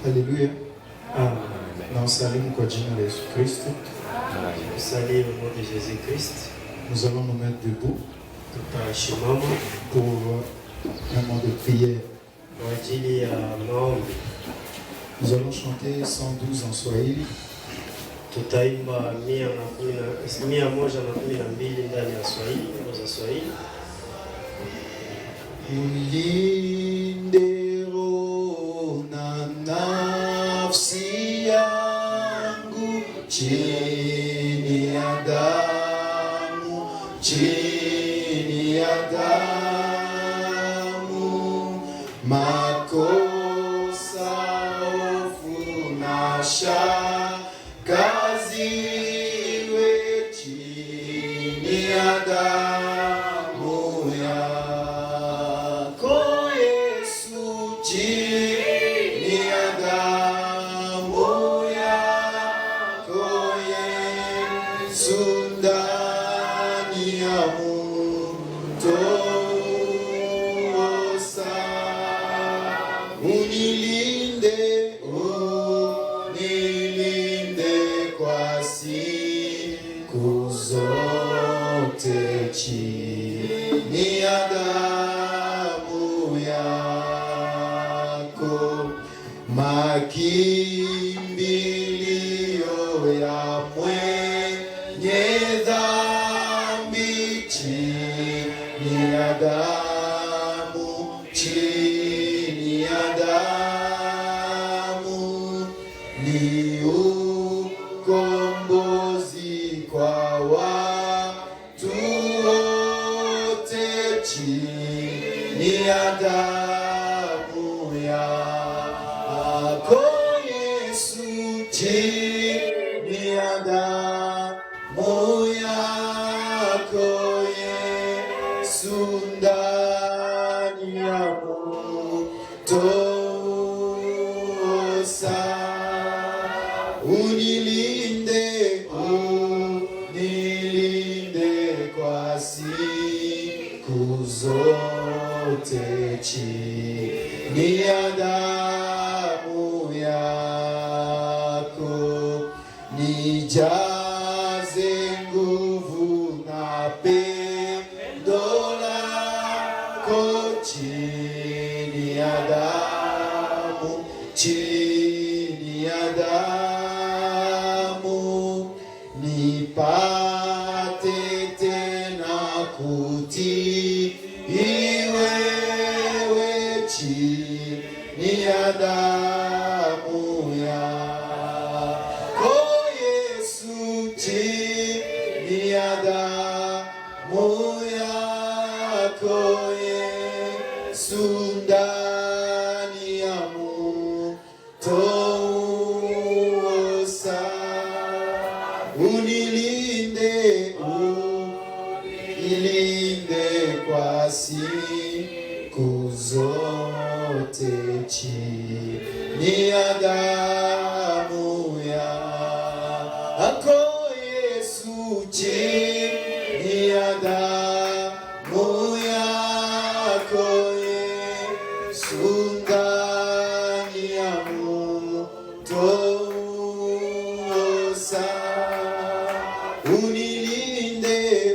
Alléluia. Na usalimu kwa jina la Yesu Kristo. Salut au nom de Jésus-Christ. Nous allons nous mettre debout Tutashimama pour un moment de prière. kwa ajili ya maombi. Nous allons chanter 112 en Swahili. Tutaimba 112 ndani ya Swahili, nyimbo za Swahili. Ulinde roho na nafsi yangu chini ya damu, chini ya damu, makosa, hofu na shaka ziwe chini ya damu yako Yesu, chini ya damu yako Yesu, ndani ya mto unilinde, unilinde kwa siku zote chini ya damu yako, makimbilio ya mwenye dhambi chini ya damu, chini ya damu, ni ukombozi kwa watu wote chini ya damu yako Yesu, chini ya damu yako Yesu, ndani ya moto unilinde, unilinde kwa siku zote chini ya damu yako, nijaze nguvu na pendo lako chini ya damu, chini ya damu, nipate tena kutii wewe chini ya damu yako Yesu, chini ya damu yako Yesu, ndani ya moto unilinde, unilinde kwa siku zote chini ya damu yako Yesu, chini ya damu yako Yesu, ndani ya moto unilinde,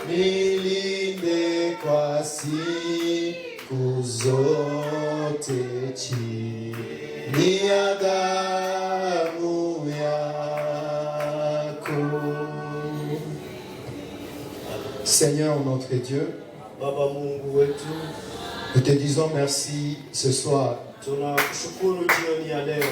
unilinde kwa siku zote chini ya damu yako. Seigneur notre Dieu, Baba Mungu wetu, nous te disons merci ce soir. tunakushukuru jioni ya leo.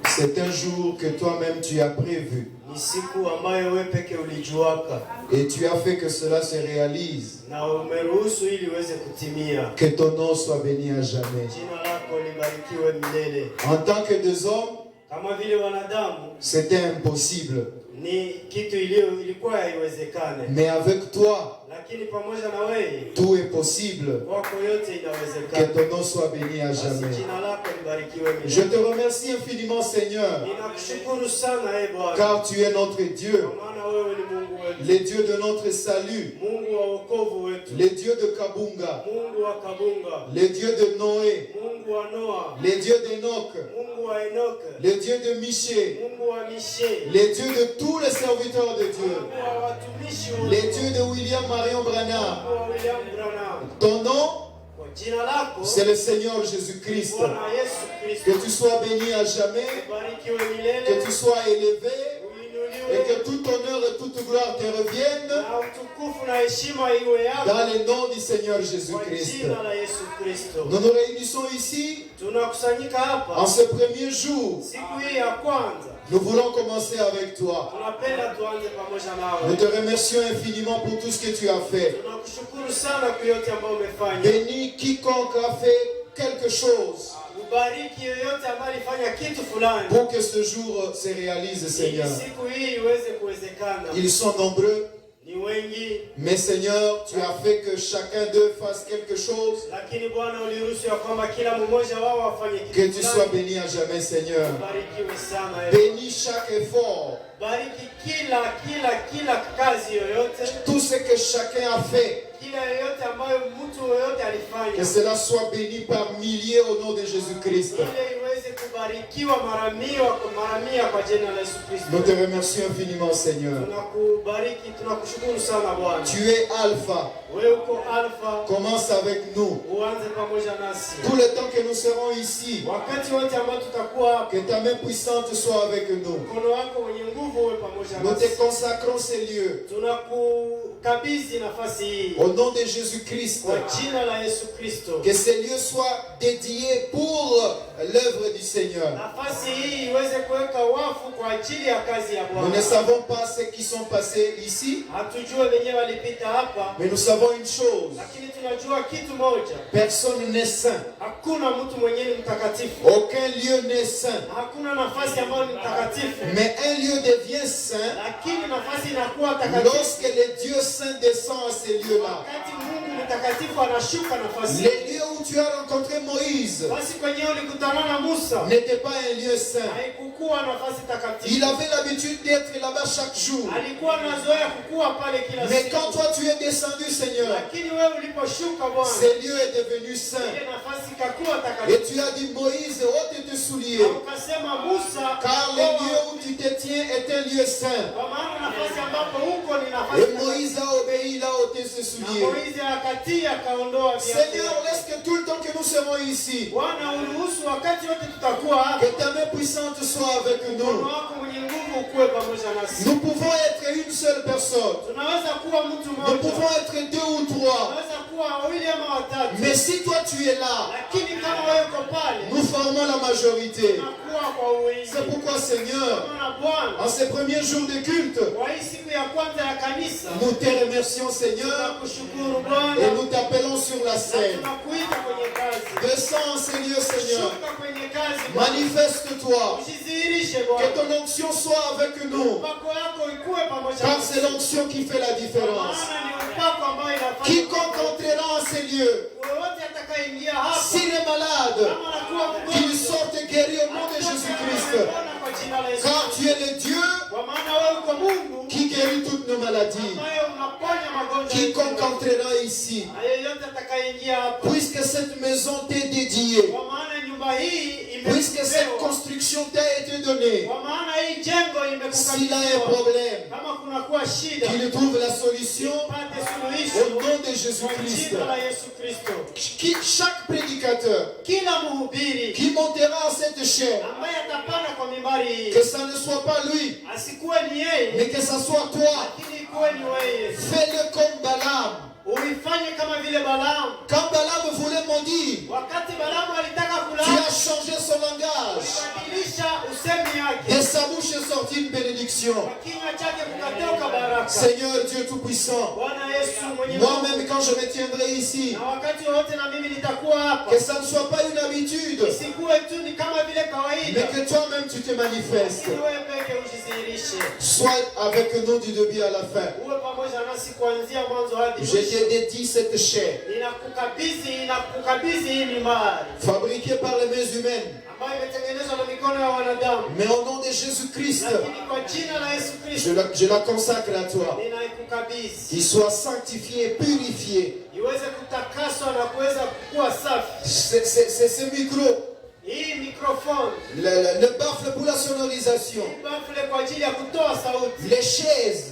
C'est un jour que toi-même tu as prévu. Ni siku ambayo wewe peke ulijuaka. Et tu as fait que cela se réalise. Na umeruhusu ili iweze kutimia. Que ton nom soit béni à jamais. Jina lako libarikiwe milele. En tant que deux hommes, Kama vile wanadamu, c'était impossible. ni kitu ilikuwa haiwezekane. Mais avec toi, Lakini pamoja na wewe, tout est possible. kwako yote Que inawezekana. ton nom soit béni à jamais. Jina lako libarikiwe milele. Je te remercie infiniment, Seigneur, Ninakushukuru sana Bwana. car tu es notre Dieu, Kwa maana wewe ni Mungu wetu. le Dieu de notre salut, Mungu wa wokovu wetu. le Dieu de Kabunga, Mungu wa Kabunga. le Dieu de Noé, Mungu wa Noa, le Dieu d'Enoch, Mungu wa Enoch, le Dieu de Michée, Mungu wa Mishe, le Dieu de tous les serviteurs de Dieu, Mungu wa watumishi wote, le Dieu de William Marion Branham. Mungu wa William Branham. Ton nom, Kwa jina lako c'est le Seigneur Jésus-Christ. Bwana Yesu Que Kristo, tu sois béni à jamais, ubarikiwe que milele, tu sois élevé et uinuliwe, que tout honneur et toute gloire te reviennent na utukufu na heshima iwe yako dans le nom du Seigneur kwa Jésus-Christ. jina la Yesu Kristo. Nous nous réunissons ici Tunakusanyika en hapa ce premier jour. siku hii ya kwanza, Nous voulons commencer avec toi. tunapenda tuanze pamoja Nous nawe. te remercions infiniment pour tout ce que tu as fait. Tunakushukuru sana kwa yote ambayo umefanya. Bénis quiconque a fait quelque chose Ubariki yoyote ambaye alifanya kitu fulani pour que ce jour se réalise, ili Seigneur. siku hii iweze kuwezekana. Ils sont nombreux, Ni wengi, mais Seigneur, tu as fait que chacun d'eux fasse quelque chose. lakini Bwana uliruhusu ya kwamba kila mmoja wao afanye Que kitu tu sois fulani. béni à jamais, Seigneur. Ubarikiwe sana. Bénis chaque effort, Bariki kila kazi yoyote, tout ce que chacun a fait. kila yoyote ambayo mtu yoyote Que alifanya, cela soit béni par milliers au nom de Jésus-Christ. ile iweze kubarikiwa mara mia kwa jina la Yesu Kristo. Nous te remercions infiniment, Seigneur. Tunakubariki, tunakushukuru sana Bwana. Tu es Alpha. Wewe uko Alfa, Commence avec nous. uanze pamoja nasi. Tout le temps que nous serons ici, Wakati wote ambao tutakuwa hapa, que ta main puissante soit avec nous. mkono wako wenye nguvu uwe pamoja Nous te nasi. consacrons ces lieux. Tunakukabidhi nafasi hii Au nom de Jésus-Christ. kwa jina la Yesu Kristo. Que ces lieux soient dédiés pour l'œuvre du Seigneur. Nafasi hii iweze kuweka wafu kwa ajili ya kazi ya Nous ne Bwana. savons pas ce qui sont passés ici, Hatujue wenyewe walipita hapa, mais nous savons une chose. lakini tunajua kitu moja, Personne n'est saint. hakuna mtu mwenyewe ni mtakatifu, Aucun lieu n'est saint. hakuna nafasi ambayo ni mtakatifu, Mais un lieu devient saint lakini nafasi inakuwa takatifu lorsque le Dieu saint descend à ces lieux-là. wakati Mungu mtakatifu anashuka nafasi. Les lieux où tu as rencontré Moïse Basi kwenyewe ulikutana na Musa, n'étaient pas un lieu saint. haikukuwa nafasi Il takatifu, avait l'habitude d'être là-bas chaque jour. alikuwa anazoea kukua pale kila Mais siku. quand toi tu es descendu, Seigneur, Lakini wewe uliposhuka Bwana, ce lieu est devenu saint. ile nafasi ikakuwa Et takatifu. tu as dit, Moïse, ôte tes souliers. Ukasema Musa, Car le lieu où tu te tiens est un lieu saint. kwa maana nafasi ambapo huko ni nafasi Et takatifu. Moïse a obéi, il a ôté ses Na souliers. Moizi akatii akaondoa viatu. Seigneur, laisse que tout le temps que nous serons ici, Bwana uruhusu wakati wote tutakuwa hapa, que ta main puissante soit avec mkono nous. wako mwenye nguvu ukuwe pamoja nasi. Nous pouvons être une seule personne. Tunaweza kuwa mtu Nous mmoja, pouvons être deux ou trois. tunaweza kuwa wawili ama watatu, Mais si toi tu es là, lakini kama wewe uko pale, nous formons la majorité. tunakuwa kwa wingi. C'est pourquoi, Seigneur, Maana Bwana, en ces premiers jours de culte, kwa hii siku ya kwanza ya kanisa, nous te remercions, Seigneur, tunakushukuru et Bwana, nous t'appelons sur la na scène. tunakuita kwenye kazi. Descends en ces lieux, Seigneur. Shuka kwenye kazi Bwana. Manifeste-toi. Ujidhihirishe Que Bwana. ton onction soit avec nous. Upako wako ikuwe pamoja Car nasi. c'est l'onction qui fait la différence. Maana ni upako ambao inafanya. Quiconque entrera en ces lieux, Wowote atakayeingia hapa, s'il est malade, kama anakuwa qu'il mgonjwa, sorte guéri au nom de Jésus-Christ. Bwana kwa jina la Yesu. Car tu es le Dieu Kwa maana wewe uko Mungu qui guérit toutes nos maladies. ambaye unaponya magonjwa. Quiconque yote. entrera ici, Na yeyote atakayeingia hapa, puisque cette maison t'est dédiée, kwa maana nyumba hii puisque cette imepewa, construction t'a été donnée, kwa maana hii jengo s'il a un imekukabidhiwa. problème, Kama kunakuwa shida, qu'il trouve la solution pate au suluhisho nom de kwa Jésus-Christ. jina la Yesu Kristo. Chaque prédicateur Kila mhubiri qui montera en cette chair, ambaye atapanda kwa mimbari hii, que ça ne soit pas lui, asikuwe ni yeye, mais que ça soit toi. lakini ikuwe ni wewe. Fais-le comme Balaam. Uifanye kama vile Balaamu. Quand Balaam voulait maudire, Wakati Balaamu alitaka tu kulala, as changé son langage. ulibadilisha usemi De yake, sa bouche est sortie une bénédiction. kwa kinywa chake kukatoka baraka. Seigneur Dieu Tout-Puissant, Bwana Yesu mwenye moi-même quand je me tiendrai ici, na wakati wote na mimi nitakuwa hapa, que ça ne soit pas une habitude, isikuwe tu ni kama vile kawaida, mais que toi-même tu te manifestes. lakini wewe peke ujidhihirishe, Sois avec nous du début à la fin. uwe pamoja pamoja nasi kuanzia mwanzo hadi Je mwisho. te dédie cette chair, Ninakukabidhi hii mimari fabriquée par les mains humaines, ambayo imetengenezwa na mikono ya wanadamu. mais au nom de Jésus-Christ, Lakini kwa jina la Yesu Kristo je la consacre à toi. ninaikukabidhi. Qu'il soit sanctifié, purifié. Iweze kutakaswa na kuweza kuwa safi. C'est ce micro, Hii mikrofoni, le baffle pour la sonorisation, bafle kwa ajili ya kutoa sauti, les chaises,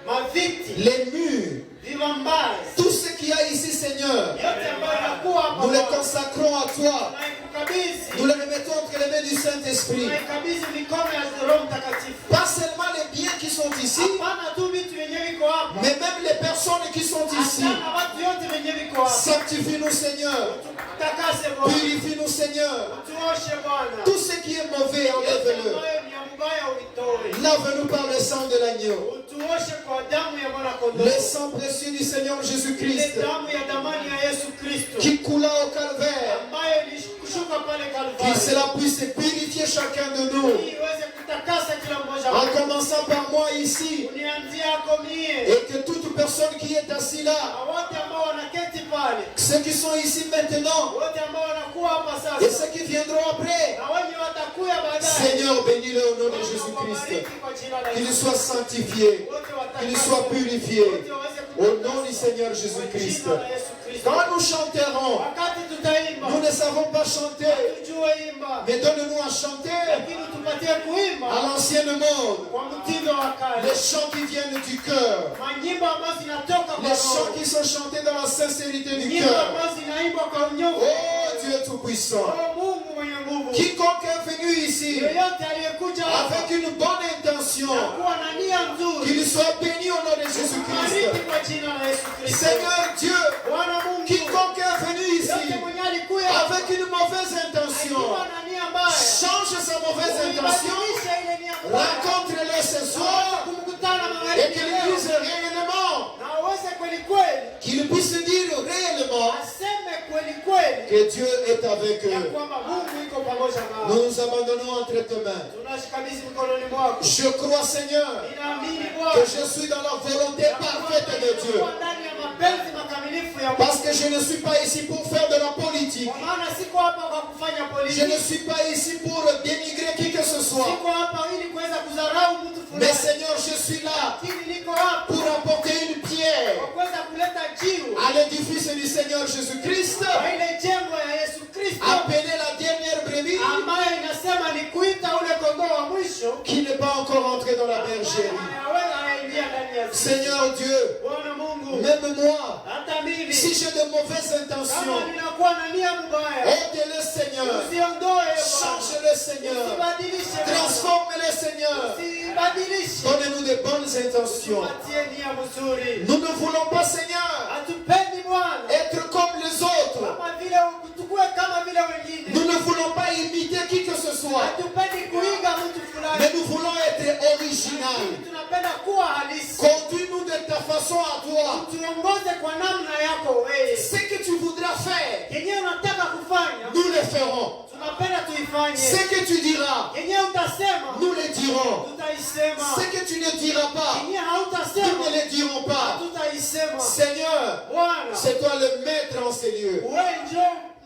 maviti, les murs, vivambazi, tout ce qu'il y a ici, Seigneur, yote ambayo inakuwa hapa nous les Bwana, consacrons à toi. tunaikukabidhi. Nous les remettons entre les mains du Saint-Esprit. Tunaikabidhi mikono ya Roho Mtakatifu. Pas seulement les biens qui sont ici, Hapana tu vitu vyenyewe viko hapa, mais même les personnes qui sont ici. hapana watu yote vyenyewe viko hapa. Sanctifie-nous, Seigneur. Takase Bwana, Purifie-nous, Seigneur. tuoshe Bwana. Tout ce qui est mauvais, Yote enlève-le. ambayo ni ya mbaya uitoe. Lave-nous par le sang de l'agneau. Utuoshe kwa damu ya mwana kondoo. Le sang précieux du Seigneur Ile Jésus-Christ damu ya damani ya Yesu Kristo qui coula au calvaire, ambayo ilishuka pale qu'il Kalvari. cela puisse purifier chacun de nous. Ili iweze kutakasa kila mmoja En wetu. commençant par moi ici, Unianzie yako mie. et que toute personne qui est assise là, Na wote ambao wanaketi pale. ceux qui sont ici maintenant, Wote ambao wanakuwa hapa et sasa. ceux qui viendront après, Na wenye watakuya baadaye. Seigneur, bénis-le au nom de Jésus-Christ. Wabariki kwa jina la Qu'il Yesu. soit sanctifié, Wote watakaswe. qu'il soit purifié, Wote waweze au kutakaswa. nom du Seigneur Kwa Jésus-Christ. jina la Yesu Kristo. Quand nous chanterons, Wakati tutaimba, nous ne savons pas chanter, tujue imba. mais donne-nous à chanter Lakini tupatie kuimba à l'ancienne mode, kwa mtindo wa kale. les chants qui viennent du cœur, Manyimbo ambazo zinatoka kwa les chants roho. qui sont chantés dans la sincérité du Nyimbo cœur. ambazo zinaimbwa kwa unyofu. Oh Dieu Tout-Puissant, Oh Mungu mwenye nguvu. quiconque est venu ici Yoyote aliyekuja hapa avec une bonne intention, na kuwa na nia nzuri. qu'il soit béni au nom de Jésus-Christ. Bariki kwa jina la Yesu Kristo. Seigneur Dieu, Bwana Mungu. quiconque est venu ici Yote mwenye alikuya avec une mauvaise intention, akiwa na nia mbaya. change sa mauvaise intention, Uibadilishe ile nia mbaya. rencontre-le ce soir Kumkutana et magharibi qu'il leo. puisse réellement, Na uweze kweli kweli. qu'il puisse dire réellement Aseme kweli kweli. que Dieu est avec Ya eux. kwamba Mungu iko pamoja nao. Nous nous abandonnons entre tes mains. Tunashikabidhi mikononi mwako. Je crois, Seigneur, Ninaamini que Bwana. je suis dans la volonté parfaite de Dieu. Kuwa ndani ya mapenzi makamilifu ya Mungu. Parce que je ne suis pas ici pour faire de la politique. Kwa maana siko hapa kwa kufanya Je ne politiki. suis pas ici pour dénigrer qui que ce soit. Siko hapa ili kuweza kudharau mtu Mais fulani. Seigneur, je suis là Lakini niko hapa pour apporter une pierre kwa kuweza kuleta jiwe à l'édifice du Seigneur Jésus-Christ, kwa ile jengo ya Yesu Kristo appelé la dernière brebis ambayo inasema ni kuita ule kondoo wa mwisho qui n'est pas encore entré dans la bergerie. anaweza aingia ndani ya zizi. Seigneur Dieu, Bwana Mungu, même moi, hata mimi si j'ai de mauvaises kama intentions, ninakuwa na nia mbaya, ôte-le Seigneur, usiondoe Bwana. change-le Seigneur, Usibadilishe Bwana. transforme-le Seigneur, Usibadilishe. donne-nous de bonnes intentions. Tupatie nia mzuri. Nous ne voulons pas Seigneur Hatupendi Bwana être comme les autres. kama vile tukue kama vile wengine. Nous ne voulons pas imiter qui que ce soit, Hatupendi kuiga mtu mais fulani. nous voulons être original. Tunapenda kuwa halisi. Conduis-nous de ta façon à toi. Tuongoze kwa namna yako wewe. Ce que tu voudras faire, Yenyewe unataka kufanya, nous le ferons. tunapenda tuifanye. Ce que tu diras, Yenyewe utasema, nous le dirons. tutaisema. Ce que tu ne diras pas, Yenyewe nous hautasema, ne le dirons pas. tutaisema. Seigneur, Bwana, c'est toi le maître en ces lieux. wewe ndio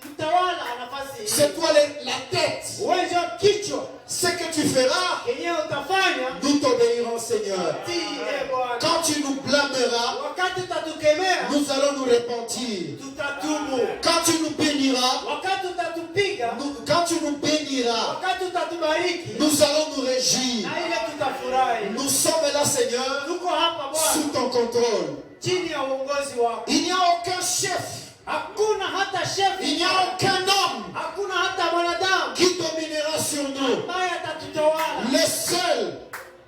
mtawala nafasi hii. C'est toi la tête. Wewe ndio kichwa. Ce que tu feras, Yenyewe utafanya, nous t'obéirons, Seigneur. tii Bwana. Quand tu nous blâmeras, Wakati utatukemea, nous allons nous repentir. tutatubu. Quand tu nous béniras, Wakati utatupiga, quand tu nous béniras, wakati utatubariki, nous allons nous réjouir. na ile tutafurahi. Nous sommes là, Seigneur, Tuko hapa sous Bwana, ton contrôle. chini ya uongozi wako. Il n'y a aucun chef, Hakuna hata shefu, il n'y a aucun homme hakuna hata mwanadamu qui dominera sur nous. ambaye atatutawala. Le seul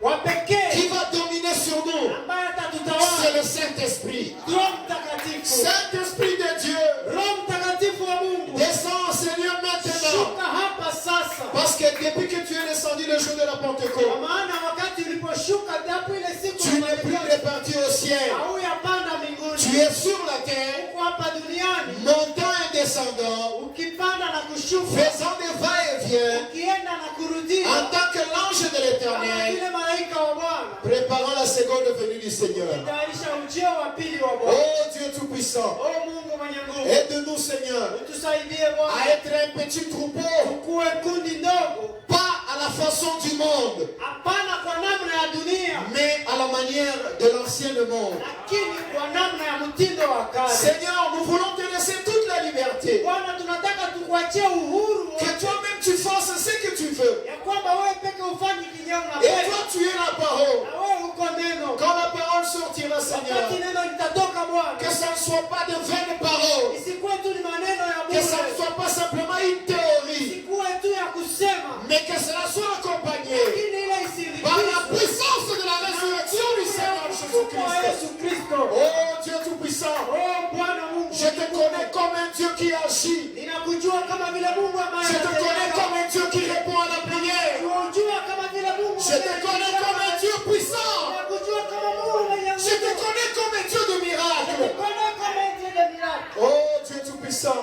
Wa qui pekee va dominer sur nous, ambaye c'est atatutawala, le Saint-Esprit. Roho Mtakatifu. Saint-Esprit de Dieu, Roho Mtakatifu wa Mungu, descends, Seigneur, maintenant. shuka hapa sasa. Parce que depuis que tu es descendu le jour de la Kwa Pentecôte, maana wakati uliposhuka dapu ile siku tu n'es plus réparti au ciel. hauyapanda Tu mbinguni, es sur la terre, uko hapa duniani, montant et descendant, ukipanda na kushuka, faisant des va-et-vient, ukienda na kurudia, en tant que l'ange de kama l'Éternel, vile malaika wa Bwana, préparant la seconde venue du Seigneur. ukitayarisha ujio wa pili wa Bwana. Oh Dieu Tout-Puissant, Oh Mungu mwenye nguvu, aide-nous Seigneur utusaidie Bwana à être un petit troupeau, tukue kundi ndogo, pas à la façon du monde, hapana kwa namna ya dunia, mais à la manière de l'ancien monde. lakini kwa namna ya mtindo wa kale. Seigneur, nous voulons te laisser toute la liberté. Bwana, tunataka tukuachie uhuru Que toi-même tu fasses ce que tu veux. ya kwamba wewe peke ufanye kinyo Et unapenda, toi tu es la parole. na wewe uko neno. Quand la parole sortira, Seigneur, Wakati neno litatoka Bwana, que ça ne soit pas de vaines paroles, isikuwe tu ni maneno ya que ça ne bure, soit pas simplement une théorie, isikuwe tu ya kusema, mais que cela soit accompagné lakini ile par la isirikishe puissance de la résurrection du Seigneur kwa Jésus-Christ. Yesu Kristo. Oh Dieu Tout-Puissant, Oh Bwana Mungu, je te connais comme un Dieu qui agit. ninakujua kama vile Mungu ambaye Je te connais anatenda. comme un Dieu qui répond à la prière. Ninakujua kama vile Mungu Je te connais comme un Dieu puissant. ninakujua kama Mungu mwenye nguvu. Je te connais comme un Dieu de miracles. Ninakujua kama Dieu de miracle. Oh Dieu Tout-Puissant,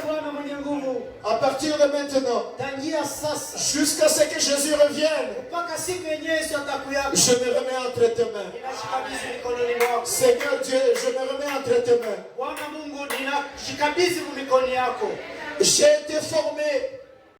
Bwana mwenye nguvu, à partir de maintenant, tangia sasa jusqu'à ce que Jésus revienne, mpaka siku yenyewe Yesu atakuja, je me remets entre tes mains. ninashikabidhi mikononi mwako. Seigneur Dieu, je me remets entre tes mains. Bwana Mungu, ninashikabidhi mikono yako. J'ai été formé